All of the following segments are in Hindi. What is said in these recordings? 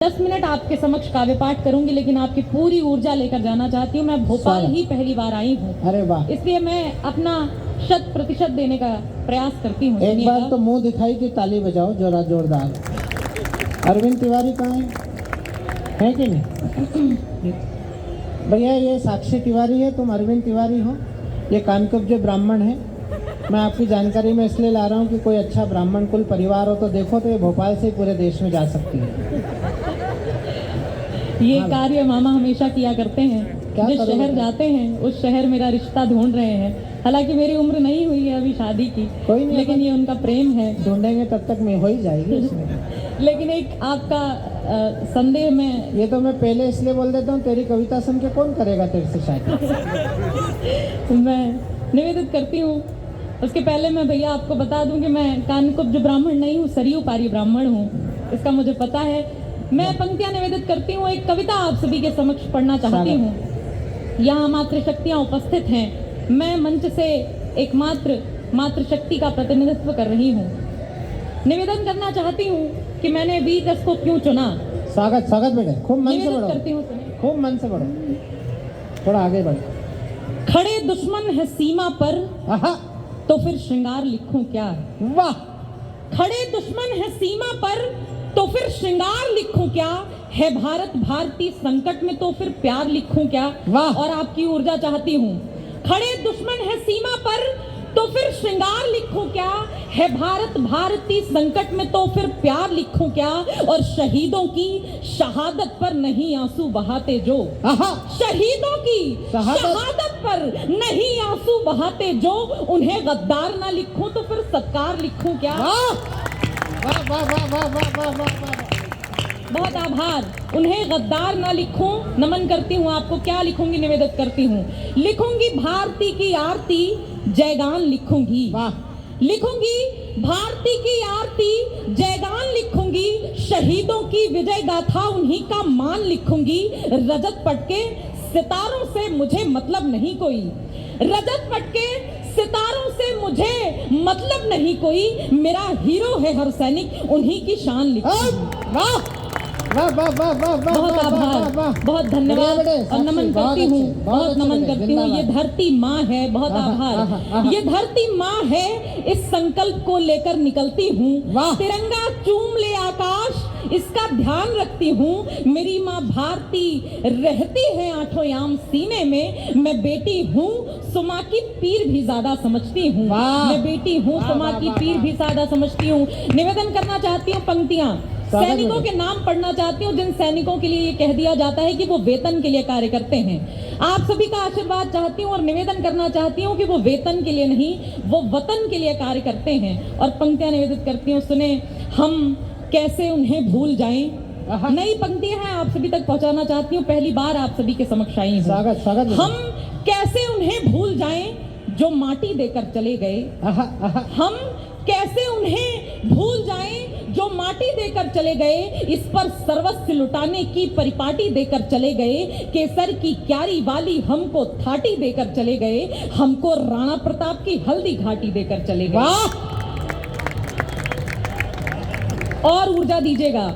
10 मिनट आपके समक्ष काव्य पाठ करूंगी, लेकिन आपकी पूरी ऊर्जा लेकर जाना चाहती हूँ। मैं भोपाल ही पहली बार आई हूँ। अरे वाह, इसलिए मैं अपना 100% देने का प्रयास करती हूँ। एक बार तो मुंह दिखाई की ताली बजाओ जरा जोरदार। अरविंद तिवारी कहाँ है कि नहीं? भैया ये साक्षी तिवारी है, तुम अरविंद तिवारी हो। ये कानकुब्ज ब्राह्मण है। मैं आपकी जानकारी में इसलिए ला रहा हूँ कि कोई अच्छा ब्राह्मण कुल परिवार हो तो देखो तो ये भोपाल से पूरे देश में जा सकती है। ये कार्य मामा हमेशा किया करते हैं। जिस शहर जाते हैं उस शहर मेरा रिश्ता ढूंढ रहे हैं। हालांकि मेरी उम्र नहीं हुई है अभी शादी की, कोई नहीं, लेकिन ये उनका प्रेम है। ढूंढेंगे तब तक मैं हो ही जाएगी इसमें। लेकिन एक आपका संदेह में, ये तो मैं पहले इसलिए बोल देता हूँ, तेरी कविता सुन के कौन करेगा तेरे से शादी। मैं निवेदित करती हूँ। उसके पहले मैं भैया आपको बता दूं कि मैं कानकुब्ज ब्राह्मण नहीं हूँ, सरयू पारी ब्राह्मण हूँ। इसका मुझे पता है। मैं पंक्तियां निवेदित करती हूँ। एक कविता आप सभी के समक्ष पढ़ना चाहती हूँ। यहाँ मातृशक्तियाँ उपस्थित हैं। मैं मंच से एक मातृशक्ति का प्रतिनिधित्व कर रही हूँ। निवेदन करना चाहती हूँ कि मैंने वीकस को क्यों चुना। स्वागत बेटे, खूब मन से बढ़ो, करती हूँ, खूब मन से बढ़ो, थोड़ा आगे बढ़ो। खड़े दुश्मन है सीमा पर तो फिर श्रृंगार लिखूं क्या। वाह, खड़े दुश्मन है सीमा पर तो फिर श्रृंगार लिखूं क्या। है भारत भारती संकट में तो फिर प्यार लिखूं क्या। वाह। और आपकी ऊर्जा चाहती हूँ। खड़े दुश्मन है सीमा पर तो फिर श्रृंगार लिखूं क्या। है भारत भारती संकट में तो फिर प्यार लिखूं क्या। और शहीदों की शहादत पर नहीं आंसू बहाते जो, शहीदों की शहादत पर नहीं आंसू बहाते जो, उन्हें गद्दार ना लिखूं तो फिर सत्कार लिखूं क्या। वाह वाह वाह वाह वाह वाह वाह वाह। बहुत आभार। उन्हें गद्दार ना लिखूं, नमन करती हूँ आपको। क्या लिखूंगी, निवेदित करती हूँ। लिखूंगी भारती की आरती, जयगान लिखूंगी। लिखूंगी भारती की आरती, जयगान लिखूंगी। शहीदों की विजय गाथा उन्हीं का मान लिखूंगी। रजत पटके सितारों से मुझे मतलब नहीं कोई। रजत पटके सितारों से मुझे मतलब नहीं कोई। मेरा हीरो है हर सैनिक, उन्हीं की शान लिखूंगी। वाह वाह वाह वाह वाह वाह, बहुत आभार, बहुत धन्यवाद और नमन करती हूँ। बहुत नमन करती हूँ। ये धरती माँ है। बहुत आभार। ये धरती माँ है, इस संकल्प को लेकर निकलती हूँ। तिरंगा चूम ले आकाश, इसका ध्यान रखती हूँ। मेरी माँ भारती रहती है आठों याम सीने में। मैं बेटी हूँ, सुमा की पीर भी ज्यादा समझती हूँ। मैं बेटी हूँ, सुमा की पीर भी ज्यादा समझती हूँ। निवेदन करना चाहती हूँ, पंक्तियां सैनिकों के नाम पढ़ना चाहती हूँ, जिन सैनिकों के लिए ये कह दिया जाता है कि वो वेतन के लिए कार्य करते हैं। आप सभी का आशीर्वाद चाहती हूँ और निवेदन करना चाहती हूँ कि वो वेतन के लिए नहीं, वो वतन के लिए कार्य करते हैं। और पंक्तियां निवेदित करती हूँ, सुने। हम कैसे उन्हें भूल जाएं। नई पंक्तियां हैं, आप सभी तक पहुंचाना चाहती हूँ। पहली बार आप सभी के समक्ष आई हूँ। हम कैसे उन्हें भूल जाएं जो माटी देकर चले गए। हम कैसे उन्हें भूल जाएं जो माटी देकर चले गए। इस पर सर्वस्व लुटाने की परिपाटी देकर चले गए। केसर की क्यारी वाली हमको थाटी देकर चले गए। हमको राणा प्रताप की हल्दी घाटी देकर चले गए। और ऊर्जा दीजिएगा।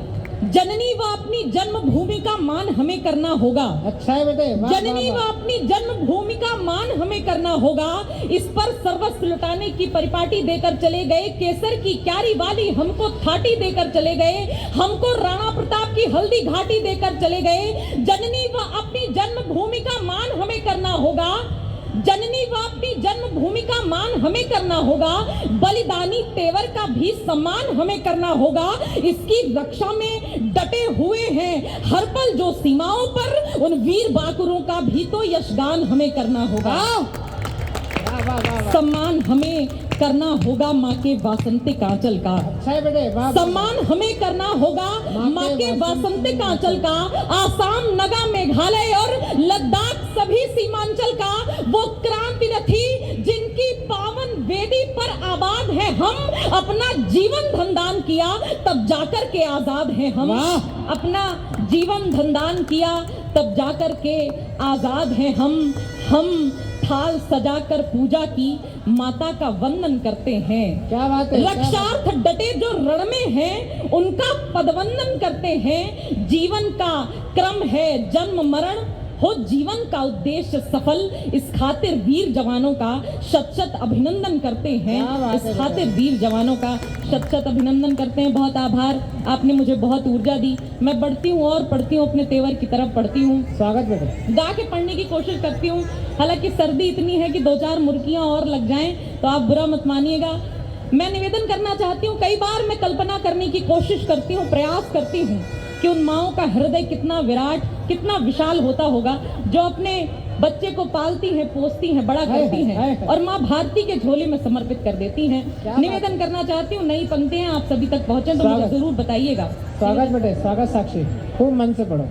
जननी व अपनी जन्मभूमि का मान हमें करना होगा। अच्छा है बेटे। जननी व अपनी जन्मभूमि का मान हमें करना होगा। इस पर सर्वस्व लुटाने की परिपाटी देकर चले गए। केसर की क्यारी वाली हमको थाटी देकर चले गए। हमको राणा प्रताप की हल्दी घाटी देकर चले गए। जननी व अपनी जन्मभूमि का मान हमें करना होगा। जननी व अपनी जन्मभूमि का मान हमें करना होगा। बलिदानी तेवर का भी सम्मान हमें करना होगा। इसकी रक्षा में डटे हुए हैं हर पल जो सीमाओं पर, उन वीर बाकुरों का भी तो यशगान हमें करना होगा। सम्मान हमें करना होगा माँ के वासंतिक आंचल का। अच्छा बेटे। सम्मान हमें करना होगा माँ के वासंतिक आंचल का। आसाम, नगा, मेघालय और लद्दाख सभी सीमांचल का। वो क्रांति रथी जिनकी पावन वेदी पर आबाद है हम। अपना जीवन धनदान किया तब जाकर के आजाद है हम। अपना जीवन धनदान किया तब जाकर के आजाद है हम। थाल सजाकर पूजा की माता का वंदन करते हैं। क्या बात है, क्या बात रक्षार्थ डटे जो रण में हैं उनका पदवंदन करते हैं। जीवन का क्रम है जन्म मरण, हो जीवन का उद्देश्य सफल, इस खातिर वीर जवानों का शत शत अभिनंदन करते हैं। क्या बात है, इस खातिर वीर जवानों का शत शत अभिनंदन करते हैं। बहुत आभार, आपने मुझे बहुत ऊर्जा दी। मैं बढ़ती हूँ और पढ़ती हूँ, अपने तेवर की तरफ पढ़ती हूँ, स्वागत बेटे। गा के पढ़ने की कोशिश करती हूँ। हालांकि सर्दी इतनी है कि 2-4 मुर्गियां और लग जाएं तो आप बुरा मत मानिएगा। मैं निवेदन करना चाहती हूँ, कई बार मैं कल्पना करने की कोशिश करती हूँ, प्रयास करती हूँ कि उन माओं का हृदय कितना विराट, कितना विशाल होता होगा जो अपने बच्चे को पालती हैं, पोसती हैं, बड़ा करती हैं और माँ भारती के झोले में समर्पित कर देती हैं। निवेदन करना चाहती हूँ, नई पंक्तियां आप सभी तक पहुंचे तो मुझे जरूर बताइएगा। स्वागत बेटे, स्वागत साक्षी, खूब मन से पढ़ो।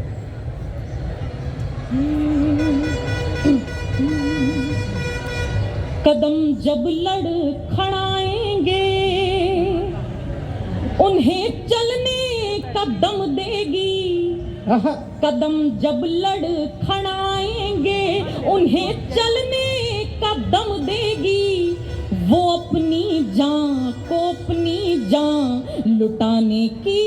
कदम जब लड़खड़ाएंगे उन्हें चलने का दम देगी। कदम जब लड़खड़ाएंगे उन्हें चलने का दम देगी। वो अपनी जान को अपनी जान लुटाने की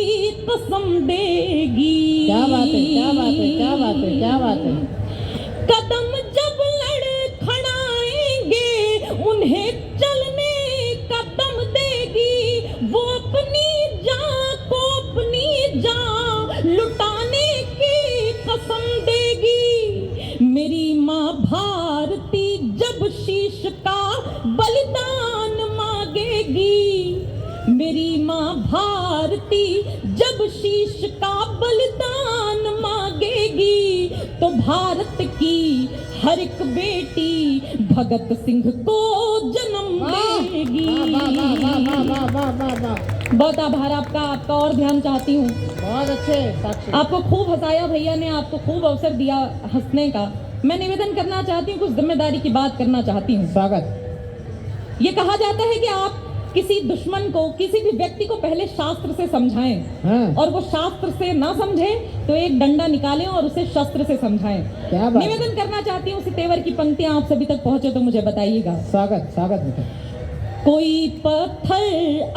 कसम देगी। क्या बात है, क्या बात है, क्या बात है, क्या बात है। कदम जब लड़खड़ाएंगे उन्हें चलने का दम देगी। वो अपनी जान को अपनी जान लुटाने की कसम देगी। मेरी माँ भारती जब शीश का बलिदान मांगेगी। मेरी माँ भारती जब शीश का बलिदान मांगेगी तो भारत की हर एक बेटी भगत सिंह को जन्म देगी। बहुत आभार आपका और ध्यान चाहती हूँ। बहुत अच्छे साक्षी। आपको खूब हंसाया भैया ने, आपको खूब अवसर दिया हंसने का। मैं निवेदन करना चाहती हूँ, कुछ जिम्मेदारी की बात करना चाहती हूँ। स्वागत। ये कहा जाता है कि आप किसी दुश्मन को, किसी भी व्यक्ति को पहले शास्त्र से समझाएं और वो शास्त्र से ना समझे तो एक डंडा निकालें और उसे शस्त्र से समझाएं। क्या बात। निवेदन करना चाहती हूँ, उसी तेवर की पंक्तियां आप सभी तक पहुंचे तो मुझे बताइएगा। स्वागत, स्वागत बेटा। कोई पत्थर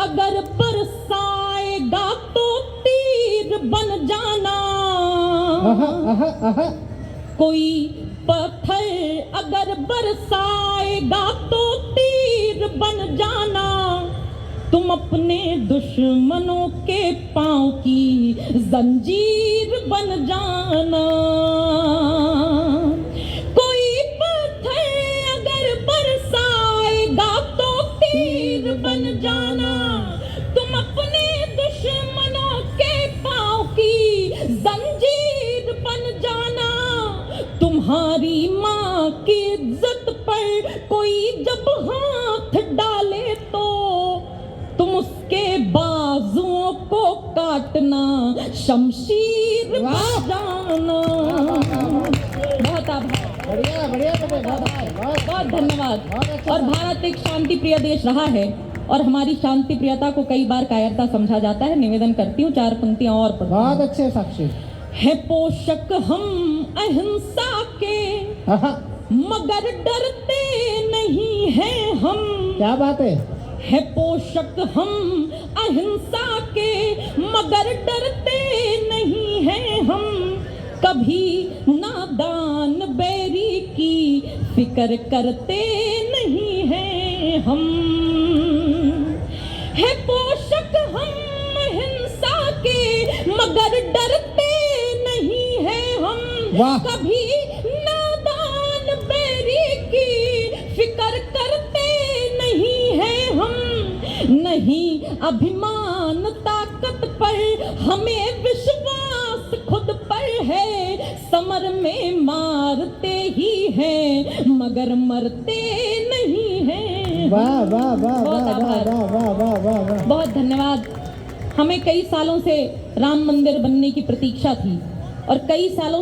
अगर बरसाएगा तो तीर बन जाना। कोई पत्थर अगर बरसाएगा तो तीर बन जाना। तुम अपने दुश्मनों के पांव की जंजीर बन जाना। कोई पत्थर अगर बरसाएगा तो तीर बन जाना। तुम अपने दुश्मनों के पांव की जंजीर बन जाना। तुम्हारी माँ की इज्जत पर कोई जब हाथ डाले तो तुम उसके बाजुओं को काटना, शमशीर बजाना। बहुत आभार। बढ़िया बढ़िया बेटे, बहुत धन्यवाद। और भारत एक शांति प्रिय देश रहा है और हमारी शांति प्रियता को कई बार कायरता समझा जाता है। निवेदन करती हूँ, 4 पंक्तियां और पढ़ती हूँ। बहुत अच्छे साक्षी। है पोषक हम अहिंसा के मगर डरते नहीं हैं हम। क्या बात है पोषक हम अहिंसा के मगर डरते नहीं हैं हम। कभी नादान बैरी की फिक्र करते नहीं हैं हम। है पोषक हम अहिंसा के मगर डरते नहीं हैं हम। कभी नादान बैरी की फिक्र करते नहीं हैं हम। नहीं अभिमान ताकत पर हमें विश्वास खुद पर है। समर में मारते ही हैं मगर मरते नहीं हैं। वाह वाह वाह वाह वाह वाह वाह वाह। बहुत धन्यवाद। हमें कई सालों से राम मंदिर बनने की प्रतीक्षा थी और कई सालों